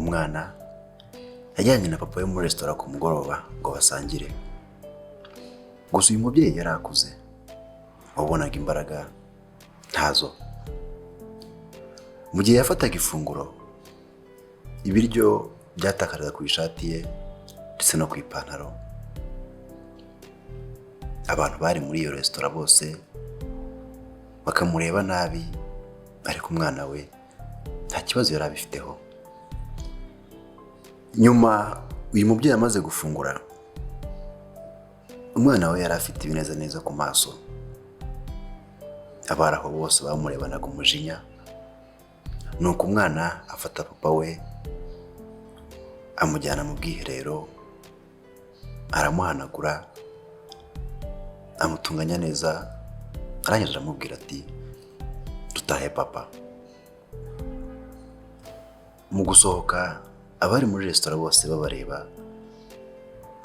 umwana yajyanye na papa we muri resitora ku mugoroba ngo basangire. Gusa uyu mubyeyi yari akuze, wabonaga imbaraga ntazo. Mu gihe yafataga ifunguro, ibiryo byatakaraga ku ishati ye ndetse no ku ipantaro. Abantu bari muri iyo resitora bose bakamureba nabi, ariko umwana we nta kibazo yari abifiteho. Nyuma uyu mubyeyi amaze gufungura, umwana we yari afite ibinezaneza ku maso. Abari aho bose bamurebanaga umujinya, nuko umwana afata papa we amujyana mu bwiherero, aramuhanagura, amutunganya neza, arangije aramubwira ati dutahe papa. Mu gusohoka, abari muri resitora bose babareba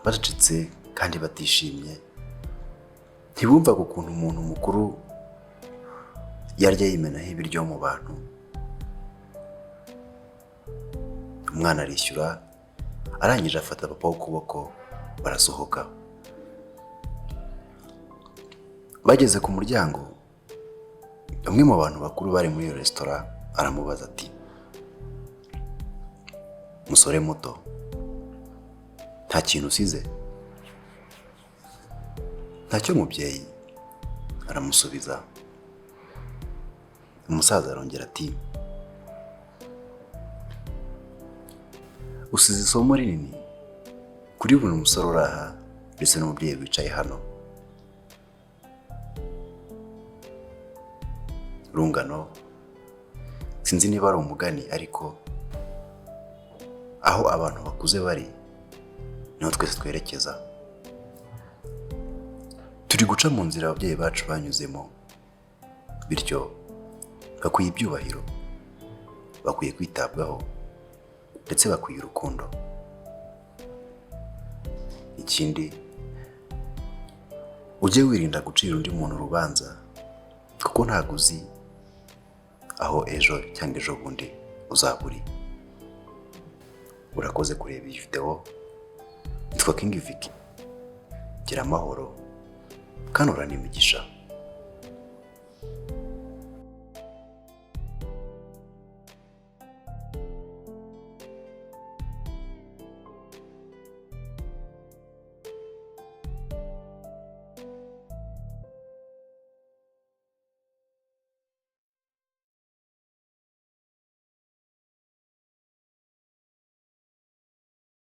bacecetse kandi batishimye. Ntibumvaga ukuntu umuntu mukuru yarya yimenaho ibiryo mu bantu. Umwana arishyura, arangije afata papa w'ukuboko, barasohoka. Bageze ku muryango, umwe mu bantu bakuru bari muri iyo resitora aramubaza ati musore muto, nta kintu usize? Ntacyo mubyeyi, aramusubiza. Umusaza arongera ati usize isomo rinini kuri buri musore uri aha ndetse n'umubyeyi wicaye hano. Rungano, sinzi niba ari umugani, ariko aho abantu bakuze bari niho twese twerekeza. Turi guca mu nzira ababyeyi bacu banyuzemo, bityo bakwiye ibyubahiro, bakwiye kwitabwaho ndetse bakwiye urukundo. Ikindi, ujye wirinda gucira undi muntu urubanza, kuko ntabwo uzi aho ejo cyangwa ejo bundi uzaba uri. Urakoze kureba iyi video. Nitwa King Vicky. Gira amahoro kandi urane imigisha.